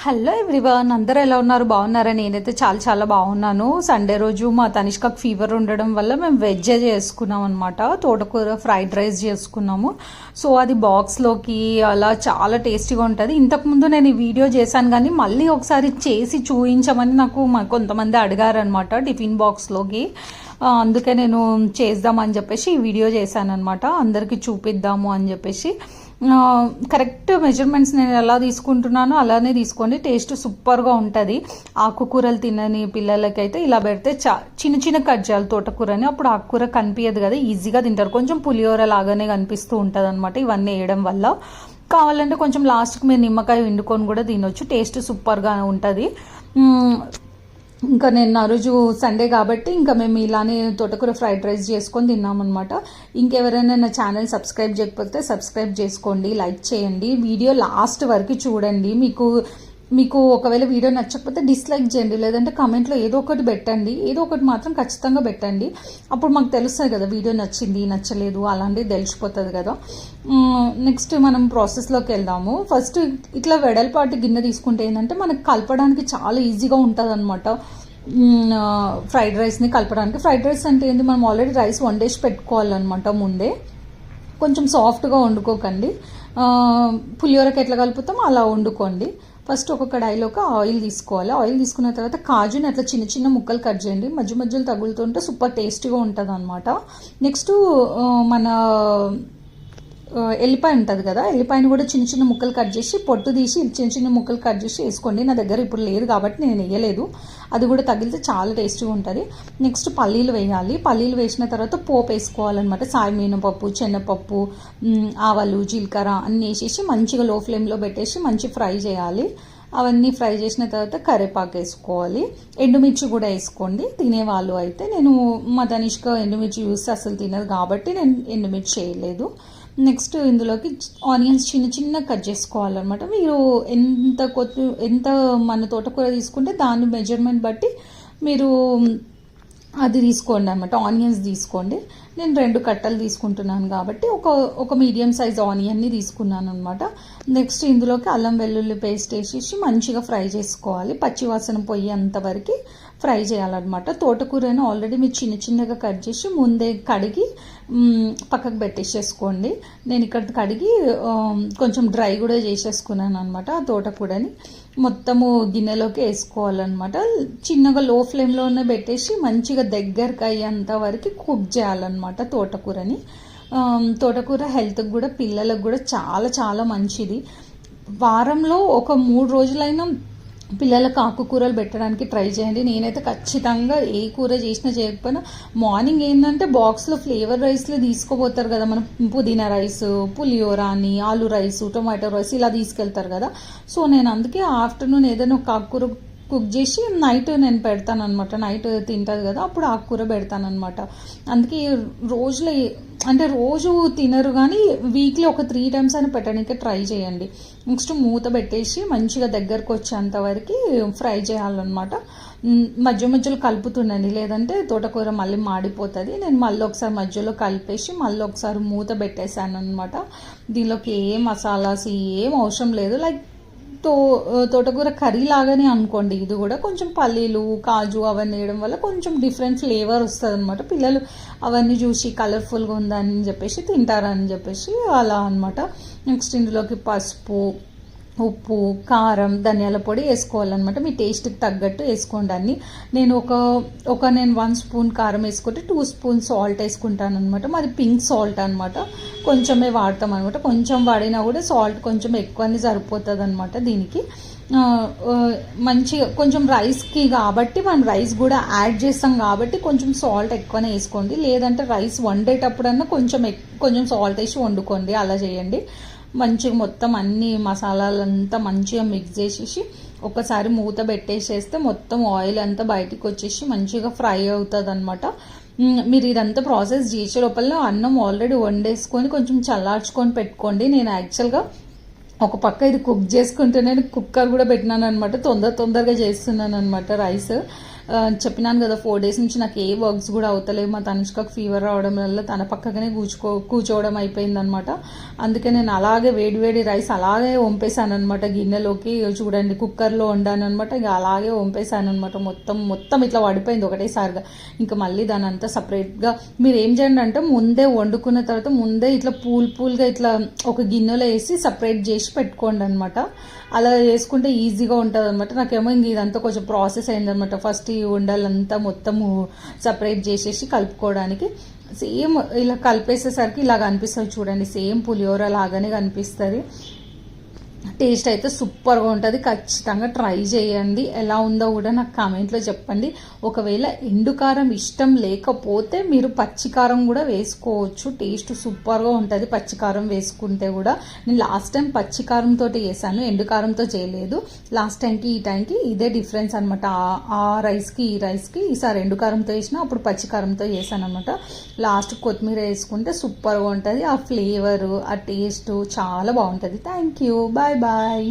Hello everyone, అందరూ ఎలా ఉన్నారు? బాగున్నారా? నేనైతే చాలా చాలా బాగున్నాను. సండే రోజు మా తనిష్కకు ఫీవర్ ఉండడం వల్ల మేము వెజ్ చేసుకున్నాం అనమాట. తోటకూర ఫ్రైడ్ రైస్ చేసుకున్నాము. సో అది బాక్స్లోకి అలా చాలా టేస్టీగా ఉంటుంది. ఇంతకుముందు నేను ఈ వీడియో చేశాను, కానీ మళ్ళీ ఒకసారి చేసి చూపించమని నాకు కొంతమంది అడిగారనమాట టిఫిన్ బాక్స్లోకి. అందుకే నేను చేద్దామని చెప్పేసి ఈ వీడియో చేశాను అనమాట. అందరికీ చూపిద్దాము అని చెప్పేసి. కరెక్ట్ మెజర్మెంట్స్ నేను ఎలా తీసుకుంటున్నానో అలానే తీసుకోండి. టేస్ట్ సూపర్గా ఉంటుంది. ఆకుకూరలు తినని పిల్లలకైతే ఇలా పెడితే చిన్న చిన్న కట్ చేయాలి తోటకూరని. అప్పుడు ఆకుకూర కనిపించదు కదా, ఈజీగా తింటారు. కొంచెం పులిహోర లాగానే కనిపిస్తూ ఉంటుంది అనమాట ఇవన్నీ వేయడం వల్ల. కావాలంటే కొంచెం లాస్ట్కి మీరు నిమ్మకాయ వండుకొని కూడా తినొచ్చు. టేస్ట్ సూపర్గా ఉంటుంది. ఇంకా నేను ఆ రోజు సండే కాబట్టి ఇంకా మేము ఇలానే తోటకూర ఫ్రైడ్ రైస్ చేసుకొని తిన్నామన్నమాట. ఇంకెవరైనా నా ఛానల్ సబ్స్క్రైబ్ చేయకపోతే సబ్స్క్రైబ్ చేసుకోండి, లైక్ చేయండి, వీడియో లాస్ట్ వరకు చూడండి. మీకు ఒకవేళ వీడియో నచ్చకపోతే డిస్లైక్ చేయండి, లేదంటే కామెంట్లో ఏదో ఒకటి పెట్టండి. ఏదో ఒకటి మాత్రం ఖచ్చితంగా పెట్టండి. అప్పుడు మాకు తెలుస్తుంది కదా వీడియో నచ్చింది నచ్చలేదు అలాంటివి తెలిసిపోతుంది కదా. నెక్స్ట్ మనం ప్రాసెస్లోకి వెళ్దాము. ఫస్ట్ ఇట్లా వెడల్పాటి గిన్నె తీసుకుంటే ఏంటంటే మనకు కలపడానికి చాలా ఈజీగా ఉంటుంది అనమాట. ఫ్రైడ్ రైస్ని కలపడానికి. ఫ్రైడ్ రైస్ అంటే ఏంటి, మనం ఆల్రెడీ రైస్ వండేసి పెట్టుకోవాలన్నమాట ముందే. కొంచెం సాఫ్ట్గా వండుకోకండి. పులిహోరకి ఎట్లా కలుపుతామో అలా వండుకోండి. ఫస్ట్ ఒక కడాయిలోకి ఆయిల్ తీసుకోవాలి. ఆయిల్ తీసుకున్న తర్వాత కాజుని అట్లా చిన్న చిన్న ముక్కలు కట్ చేయండి. మధ్య మధ్యలో తగులుతుంటే సూపర్ టేస్టీగా ఉంటుంది అనమాట. నెక్స్ట్ మన ఎల్లిపాయ ఉంటుంది కదా, ఎల్లిపాయని కూడా చిన్న చిన్న ముక్కలు కట్ చేసి పొట్టు తీసి చిన్న చిన్న ముక్కలు కట్ చేసి వేసుకోండి. నా దగ్గర ఇప్పుడు లేదు కాబట్టి నేను వేయలేదు. అది కూడా తగిలితే చాలా టేస్టీగా ఉంటుంది. నెక్స్ట్ పల్లీలు వేయాలి. పల్లీలు వేసిన తర్వాత పోపు వేసుకోవాలన్నమాట. సాయమినపప్పు, శనగపప్పు, ఆవాలు, జీలకర్ర అన్నీ వేసేసి మంచిగా లో ఫ్లేమ్లో పెట్టేసి మంచి ఫ్రై చేయాలి. అవన్నీ ఫ్రై చేసిన తర్వాత కరివేపాకు వేసుకోవాలి. ఎండుమిర్చి కూడా వేసుకోండి తినేవాళ్ళు అయితే. నేను మా తనిష్క ఎండుమిర్చి యూస్ అసలు తినదు కాబట్టి నేను ఎండుమిర్చి చేయలేదు. నెక్స్ట్ ఇందులోకి ఆనియన్స్ చిన్న చిన్న కట్ చేసుకోవాలన్నమాట. మీరు ఎంత మన తోటకూర తీసుకుంటే దాని మెజర్మెంట్ బట్టి మీరు అది తీసుకోండి అనమాట. ఆనియన్స్ తీసుకోండి. నేను 2 కట్టలు తీసుకుంటున్నాను కాబట్టి ఒక మీడియం సైజ్ ఆనియన్ని తీసుకున్నాను అనమాట. నెక్స్ట్ ఇందులోకి అల్లం వెల్లుల్లి పేస్ట్ వేసేసి మంచిగా ఫ్రై చేసుకోవాలి. పచ్చివాసన పోయేంత వరకు ఫ్రై చేయాలన్నమాట. తోటకూరను ఆల్రెడీ మీరు చిన్న చిన్నగా కట్ చేసి ముందే కడిగి పక్కకు పెట్టేసేసుకోండి. నేను ఇక్కడ కడిగి కొంచెం డ్రై కూడా చేసేసుకున్నాను అనమాట. ఆ తోటకూరని మొత్తము గిన్నెలోకి వేసుకోవాలన్నమాట. చిన్నగా లో ఫ్లేమ్లోనే పెట్టేసి మంచిగా దగ్గరకు అయ్యేంత వరకు కుక్ చేయాలన్నమాట తోటకూరని. తోటకూర హెల్త్కి కూడా పిల్లలకు కూడా చాలా చాలా మంచిది. వారంలో ఒక 3 రోజులైనా పిల్లలకు ఆకుకూరలు పెట్టడానికి ట్రై చేయండి. నేనైతే ఖచ్చితంగా ఏ కూర చేసినా చేయకపోయినా మార్నింగ్ ఏంటంటే బాక్స్లో ఫ్లేవర్ రైస్లో తీసుకోపోతారు కదా, మనం పుదీనా రైస్, పులిహోర అని, ఆలు రైస్, టొమాటో రైస్ ఇలా తీసుకెళ్తారు కదా. సో నేను అందుకే ఆఫ్టర్నూన్ ఏదైనా ఒక ఆకుకూర కుక్ చేసి నైట్ నేను పెడతాను అనమాట. నైట్ తింటుంది కదా, అప్పుడు ఆకుకూర పెడతాను అనమాట. అందుకే రోజులో అంటే రోజు తినరు కానీ వీక్లీ ఒక 3 times అయినా పెట్టడానికి ట్రై చేయండి. నెక్స్ట్ మూత పెట్టేసి మంచిగా దగ్గరకు వచ్చేంత వరకు ఫ్రై చేయాలన్నమాట. మధ్య మధ్యలో కలుపుతుండండి, లేదంటే తోటకూర మళ్ళీ మాడిపోతుంది. నేను మళ్ళీ ఒకసారి మధ్యలో కలిపేసి మళ్ళీ ఒకసారి మూత పెట్టేశాను అనమాట. దీనిలోకి ఏ మసాలాస్ ఏం అవసరం లేదు. లైక్ తోటకూర కర్రీ లాగానే అనుకోండి. ఇది కూడా కొంచెం పల్లీలు, కాజు అవన్నీ వేయడం వల్ల కొంచెం డిఫరెంట్ ఫ్లేవర్ వస్తుంది అనమాట. పిల్లలు అవన్నీ చూసి కలర్ఫుల్గా ఉందని చెప్పేసి తింటారని చెప్పేసి అలా అనమాట. నెక్స్ట్ ఇందులోకి పసుపు, ఉప్పు, కారం, ధనియాల పొడి వేసుకోవాలన్నమాట. మీ టేస్ట్కి తగ్గట్టు వేసుకోండి అన్ని. నేను నేను 1 స్పూన్ కారం వేసుకుంటే 2 స్పూన్ సాల్ట్ వేసుకుంటాను అనమాట. మాది పింక్ సాల్ట్ అనమాట. కొంచెమే వాడతాం అనమాట. కొంచెం వాడినా కూడా సాల్ట్ కొంచెం ఎక్కువనే సరిపోతుంది అనమాట దీనికి. మంచిగా కొంచెం రైస్కి కాబట్టి మనం రైస్ కూడా యాడ్ చేస్తాం కాబట్టి కొంచెం సాల్ట్ ఎక్కువనే వేసుకోండి. లేదంటే రైస్ వండేటప్పుడన్నా కొంచెం సాల్ట్ వేసి వండుకోండి. అలా చేయండి. మంచిగా మొత్తం అన్ని మసాలాలంతా మంచిగా మిక్స్ చేసేసి ఒకసారి మూత పెట్టేసేస్తే మొత్తం ఆయిల్ అంతా బయటికి వచ్చేసి మంచిగా ఫ్రై అవుతుంది అనమాట. మీరు ఇదంతా ప్రాసెస్ చేసే లోపల అన్నం ఆల్రెడీ వండేసుకొని కొంచెం చల్లార్చుకొని పెట్టుకోండి. నేను యాక్చువల్గా ఒక పక్క ఇది కుక్ చేసుకుంటే నేను కుక్కర్ కూడా పెట్టినాను అనమాట. తొందరగా చేస్తున్నాను అనమాట రైస్. చెప్పినాను కదా 4 days నుంచి నాకు ఏ వర్క్స్ కూడా అవుతలేవు. మా తనుష్కకు ఫీవర్ రావడం వల్ల తన పక్కనే కూర్చోవడం అయిపోయిందనమాట. అందుకే నేను అలాగే వేడి రైస్ అలాగే వంపేశాను అనమాట గిన్నెలోకి. చూడండి కుక్కర్లో వండాను అనమాట. ఇక అలాగే వంపేశాను అనమాట. మొత్తం ఇట్లా పడిపోయింది ఒకటేసారిగా. ఇంకా మళ్ళీ దాని అంతా సపరేట్గా మీరు ఏం చేయండి అంటే ముందే వండుకున్న తర్వాత ముందే ఇట్లా పూల్గా ఇట్లా ఒక గిన్నెలో వేసి సపరేట్ చేసి పెట్టుకోండి అనమాట. అలా చేసుకుంటే ఈజీగా ఉంటుంది అనమాట. నాకేమో ఇంక ఇదంతా కొంచెం ప్రాసెస్ అయిందనమాట. ఫస్ట్ ఈ ఉండాలంతా మొత్తము సపరేట్ చేసేసి కలుపుకోవడానికి సేమ్ ఇలా కలిపేసేసరికి ఇలాగ అనిపిస్తుంది చూడండి. సేమ్ పులిహోర లాగానే కనిపిస్తుంది. టేస్ట్ అయితే సూపర్గా ఉంటుంది. ఖచ్చితంగా ట్రై చేయండి. ఎలా ఉందో కూడా నాకు కామెంట్లో చెప్పండి. ఒకవేళ ఎండుకారం ఇష్టం లేకపోతే మీరు పచ్చికారం కూడా వేసుకోవచ్చు. టేస్ట్ సూపర్గా ఉంటుంది పచ్చికారం వేసుకుంటే కూడా. నేను లాస్ట్ టైం పచ్చికారంతో చేశాను, ఎండుకారంతో చేయలేదు. లాస్ట్ టైంకి ఈ టైంకి ఇదే డిఫరెన్స్ అనమాట. ఆ రైస్కి ఈ రైస్కి ఈసారి ఎండుకారంతో చేసిన, అప్పుడు పచ్చికారంతో చేశాను అనమాట. లాస్ట్ కొత్తిమీర వేసుకుంటే సూపర్గా ఉంటుంది. ఆ ఫ్లేవరు ఆ టేస్ట్ చాలా బాగుంటుంది. Thank you. Bye bye.